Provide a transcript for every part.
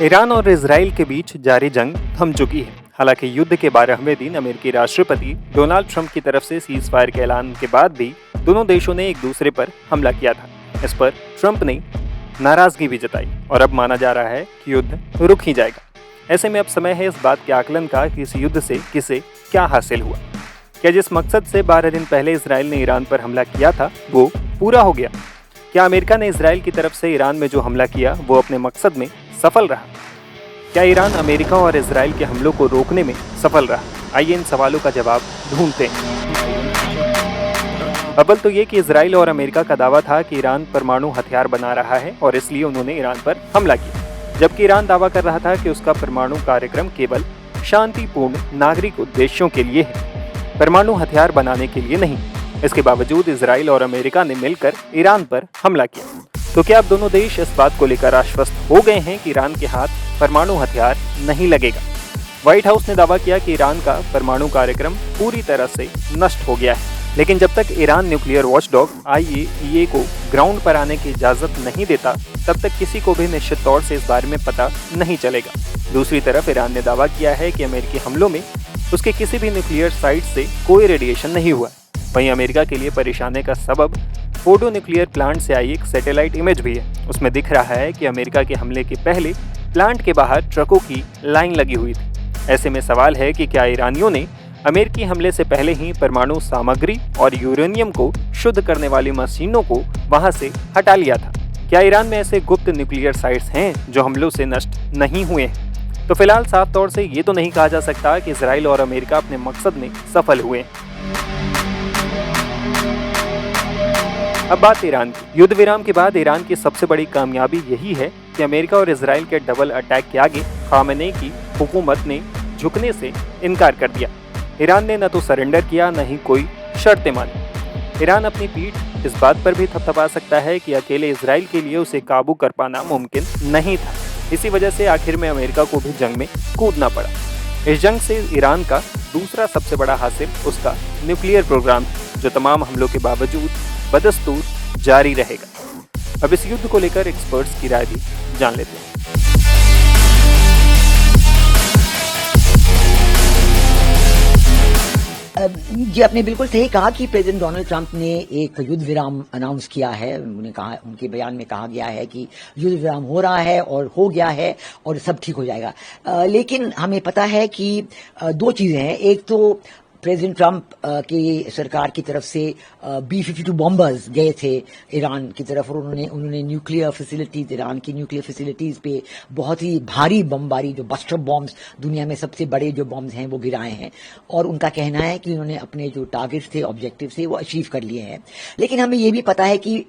Iran और Israel के बीच जारी जंग थम चुकी है। हालांकि युद्ध के 12वें दिन अमेरिकी राष्ट्रपति डोनाल्ड ट्रंप की तरफ से सीज फायर के ऐलान के बाद भी दोनों देशों ने एक दूसरे पर हमला किया था। इस पर ट्रंप ने नाराजगी भी जताई और अब माना जा रहा है कि युद्ध रुक ही जाएगा। ऐसे में अब समय है इस बात के आकलन का कि इस युद्ध से किसे क्या हासिल हुआ। क्या जिस मकसद से 12 दिन पहले इसराइल ने ईरान पर हमला किया था वो पूरा हो गया? क्या अमेरिका ने इसराइल की तरफ से ईरान में जो हमला किया वो अपने मकसद में सफल रहा? क्या ईरान अमेरिका और इसराइल के हमलों को रोकने में सफल रहा? आइए इन सवालों का जवाब ढूंढते हैं। अव्वल तो ये कि इसराइल और अमेरिका का दावा था कि ईरान परमाणु हथियार बना रहा है और इसलिए उन्होंने ईरान पर हमला किया, जबकि ईरान दावा कर रहा था कि उसका परमाणु कार्यक्रम केवल शांतिपूर्ण नागरिक उद्देश्यों के लिए है, परमाणु हथियार बनाने के लिए नहीं। इसके बावजूद इसराइल और अमेरिका ने मिलकर ईरान पर हमला किया। तो क्या अब दोनों देश इस बात को लेकर आश्वस्त हो गए हैं कि ईरान के हाथ परमाणु हथियार नहीं लगेगा? व्हाइट हाउस ने दावा किया कि ईरान का परमाणु कार्यक्रम पूरी तरह से नष्ट हो गया है, लेकिन जब तक ईरान न्यूक्लियर वॉचडॉग IAEA को ग्राउंड पर आने की इजाजत नहीं देता, तब तक किसी को भी निश्चित तौर से इस बारे में पता नहीं चलेगा। दूसरी तरफ ईरान ने दावा किया है कि अमेरिकी हमलों में उसके किसी भी न्यूक्लियर साइट से कोई रेडिएशन नहीं हुआ। वहीं अमेरिका के लिए परेशानी का सबब फोर्डो न्यूक्लियर प्लांट से आई एक सैटेलाइट इमेज भी है। उसमें दिख रहा है कि अमेरिका के हमले के पहले प्लांट के बाहर ट्रकों की लाइन लगी हुई थी। ऐसे में सवाल है कि क्या ईरानियों ने अमेरिकी हमले से पहले ही परमाणु सामग्री और यूरेनियम को शुद्ध करने वाली मशीनों को वहां से हटा लिया था? क्या ईरान में ऐसे गुप्त न्यूक्लियर साइट्स हैं जो हमलों से नष्ट नहीं हुए हैं? तो फिलहाल साफ तौर से ये तो नहीं कहा जा सकता कि इसराइल और अमेरिका अपने मकसद में सफल हुए हैं। अब बात ईरान की। युद्ध विराम के बाद ईरान की सबसे बड़ी कामयाबी यही है कि अमेरिका और इसराइल के डबल अटैक के आगे खामेनेई की हुकूमत ने झुकने से इनकार कर दिया। ईरान ने न तो सरेंडर किया, न ही कोई शर्तें मानी। ईरान अपनी पीठ इस बात पर भी थपथपा सकता है कि अकेले इसराइल के लिए उसे काबू कर पाना मुमकिन नहीं था। इसी वजह से आखिर में अमेरिका को भी जंग में कूदना पड़ा। इस जंग से ईरान का दूसरा सबसे बड़ा हासिल उसका न्यूक्लियर प्रोग्राम, जो तमाम हमलों के बावजूद बदस्तूर जारी रहेगा। अब इस युद्ध को लेकर एक्सपर्ट्स की राय भी जान लेते हैं। जी, आपने बिल्कुल सही कहा कि प्रेसिडेंट डोनाल्ड ट्रंप ने एक युद्ध विराम अनाउंस किया है। उन्होंने कहा, उनके बयान में कहा गया है कि युद्ध विराम हो रहा है और हो गया है और सब ठीक हो जाएगा। लेकिन हमें पता है कि दो चीजें हैं। एक तो प्रेसिडेंट ट्रंप की सरकार की तरफ से B-52 बॉम्बर्स गए थे ईरान की तरफ और उन्होंने न्यूक्लियर फैसिलिटीज, ईरान की न्यूक्लियर फैसिलिटीज पे बहुत ही भारी बमबारी, जो बस्टर बॉम्ब्स, दुनिया में सबसे बड़े जो बॉम्ब्स हैं वो गिराए हैं। और उनका कहना है कि उन्होंने अपने जो टारगेट्स थे, ऑब्जेक्टिव थे, वो अचीव कर लिए हैं। लेकिन हमें ये भी पता है कि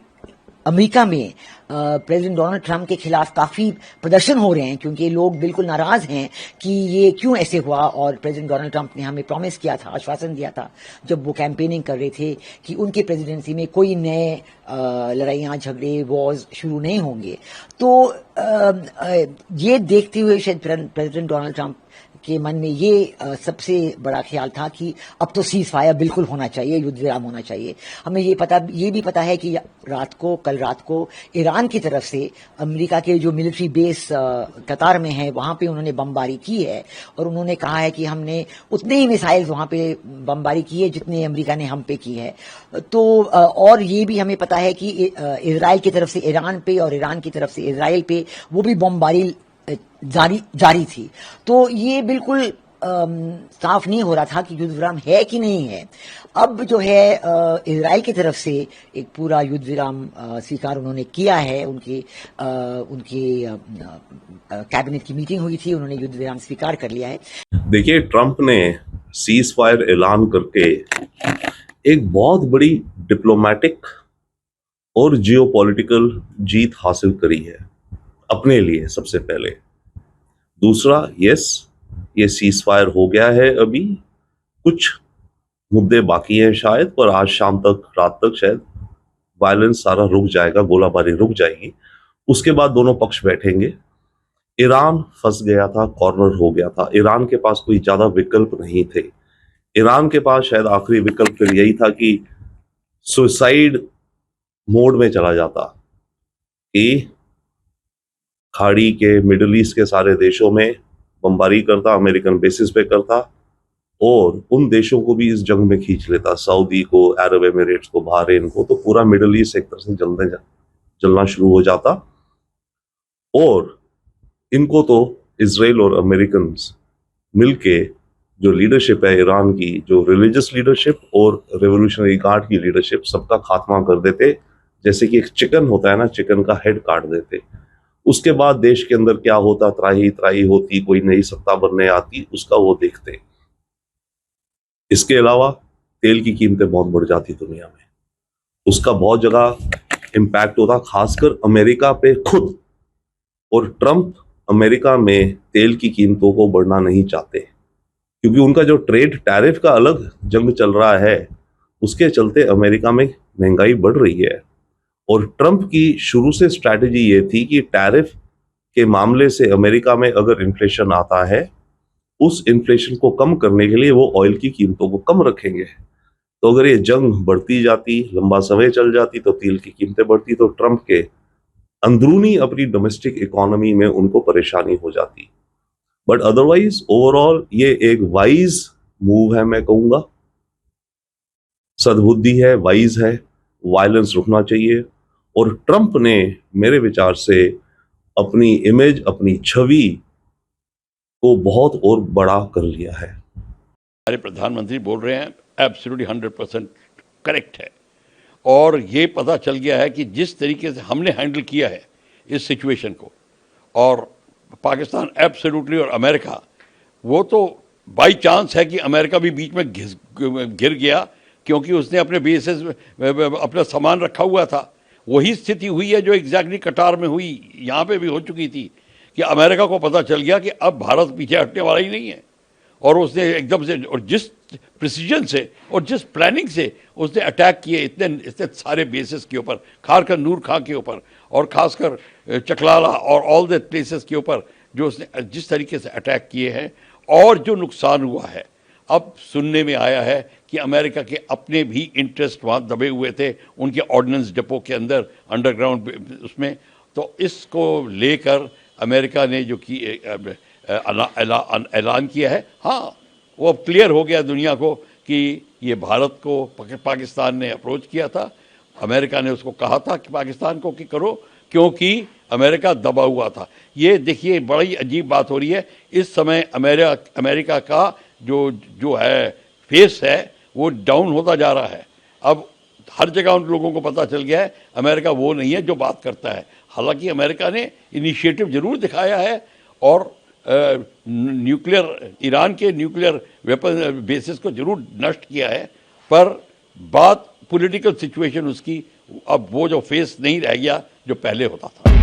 अमेरिका में प्रेसिडेंट डोनाल्ड ट्रंप के खिलाफ काफी प्रदर्शन हो रहे हैं, क्योंकि लोग बिल्कुल नाराज हैं कि ये क्यों ऐसे हुआ। और प्रेसिडेंट डोनाल्ड ट्रंप ने हमें प्रॉमिस किया था, आश्वासन दिया था जब वो कैंपेनिंग कर रहे थे कि उनके प्रेसिडेंसी में कोई नए लड़ाइयाँ, झगड़े, वॉर्स शुरू नहीं होंगे। तो ये देखते हुए शायद प्रेसिडेंट डोनाल्ड ट्रंप के मन में ये सबसे बड़ा ख्याल था कि अब तो सीज फायर बिल्कुल होना चाहिए, युद्ध विराम होना चाहिए। हमें ये भी पता है कि कल रात को ईरान की तरफ से अमेरिका के जो मिलिट्री बेस कतार में है, वहां पे उन्होंने बमबारी की है और उन्होंने कहा है कि हमने उतने ही मिसाइल्स वहां पे बमबारी की है जितने अमेरिका ने हम पे की है। तो और ये भी हमें पता है कि इजराइल की तरफ से ईरान पे और ईरान की तरफ से इजराइल पे वो भी बमबारी जारी थी। तो ये बिल्कुल साफ नहीं हो रहा था कि युद्ध विराम है कि नहीं है। अब जो है इजराइल की तरफ से एक पूरा युद्ध विराम स्वीकार उन्होंने किया है। उनके कैबिनेट की मीटिंग हुई थी, उन्होंने युद्ध विराम स्वीकार कर लिया है। देखिए, ट्रंप ने सीज फायर ऐलान करके एक बहुत बड़ी डिप्लोमेटिक और जियोपॉलिटिकल जीत हासिल करी है अपने लिए सबसे पहले। दूसरा, ये सीज फायर हो गया है। अभी कुछ मुद्दे बाकी हैं शायद, पर आज शाम तक, रात तक शायद वायलेंस सारा रुक जाएगा, गोलाबारी रुक जाएगी। उसके बाद दोनों पक्ष बैठेंगे। ईरान फंस गया था, कॉर्नर हो गया था। ईरान के पास कोई ज्यादा विकल्प नहीं थे। ईरान के पास शायद आखिरी विकल्प फिर यही था कि सुसाइड मोड में चला जाता कि खाड़ी के, मिडिल ईस्ट के सारे देशों में बमबारी करता, अमेरिकन बेसिस पे करता और उन देशों को भी इस जंग में खींच लेता, सऊदी को, अरब एमिरेट्स को, बहरीन को। तो पूरा मिडिल ईस्ट एक तरह से जलना शुरू हो जाता और इनको तो इजराइल और अमेरिकन मिलके जो लीडरशिप है ईरान की, जो रिलीजियस लीडरशिप और रेवोल्यूशनरी गार्ड की लीडरशिप, सबका खात्मा कर देते। जैसे कि एक चिकन होता है ना, चिकन का हेड काट देते। उसके बाद देश के अंदर क्या होता, त्राही त्राही होती, कोई नई सत्ता बनने आती, उसका वो देखते। इसके अलावा तेल की कीमतें बहुत बढ़ जाती दुनिया में, उसका बहुत जगह इम्पैक्ट होता, खासकर अमेरिका पे खुद। और ट्रंप अमेरिका में तेल की कीमतों को बढ़ना नहीं चाहते, क्योंकि उनका जो ट्रेड टैरिफ का अलग जंग चल रहा है, उसके चलते अमेरिका में महंगाई बढ़ रही है। और ट्रंप की शुरू से स्ट्रैटेजी ये थी कि टैरिफ के मामले से अमेरिका में अगर इन्फ्लेशन आता है, उस इन्फ्लेशन को कम करने के लिए वो ऑयल की कीमतों को कम रखेंगे। तो अगर ये जंग बढ़ती जाती, लंबा समय चल जाती, तो तेल की कीमतें बढ़ती, तो ट्रंप के अंदरूनी अपनी डोमेस्टिक इकोनॉमी में उनको परेशानी हो जाती। बट अदरवाइज ओवरऑल ये एक वाइज मूव है, मैं कहूंगा सद्बुद्धि है, वाइज है, वायलेंस रुकना चाहिए। और ट्रंप ने मेरे विचार से अपनी इमेज, अपनी छवि को बहुत और बड़ा कर लिया है। हमारे प्रधानमंत्री बोल रहे हैं एब्सोल्युटली 100% करेक्ट है। और ये पता चल गया है कि जिस तरीके से हमने हैंडल किया है इस सिचुएशन को, और पाकिस्तान एब्सोल्युटली और अमेरिका, वो तो बाई चांस है कि अमेरिका भी बीच में गिर गया, क्योंकि उसने अपने बेसिस अपना सामान रखा हुआ था। वही स्थिति हुई है जो एग्जैक्टली कटार में हुई, यहाँ पे भी हो चुकी थी कि अमेरिका को पता चल गया कि अब भारत पीछे हटने वाला ही नहीं है। और उसने एकदम से, और जिस प्रिसीजन से और जिस प्लानिंग से उसने अटैक किए इतने सारे बेसिस के ऊपर, खासकर नूर खां के ऊपर और खासकर चकलाला और ऑल द प्लेसेस के ऊपर, जो उसने जिस तरीके से अटैक किए हैं और जो नुकसान हुआ है। अब सुनने में आया है कि अमेरिका के अपने भी इंटरेस्ट वहाँ दबे हुए थे उनके ऑर्डिनेंस डिपो के अंदर, अंडरग्राउंड उसमें। तो इसको लेकर अमेरिका ने जो कि ऐलान किया है, हाँ, वो अब क्लियर हो गया दुनिया को कि ये भारत को पाकिस्तान ने अप्रोच किया था। अमेरिका ने उसको कहा था कि पाकिस्तान को कि करो, क्योंकि अमेरिका दबा हुआ था। ये देखिए बड़ी अजीब बात हो रही है इस समय। अमेरिका का जो है फेस है वो डाउन होता जा रहा है। अब हर जगह उन लोगों को पता चल गया है अमेरिका वो नहीं है जो बात करता है। हालांकि अमेरिका ने इनिशिएटिव जरूर दिखाया है और न्यूक्लियर, ईरान के न्यूक्लियर वेपन बेसिस को जरूर नष्ट किया है, पर बात पॉलिटिकल सिचुएशन उसकी अब वो जो फेस नहीं रह गया जो पहले होता था।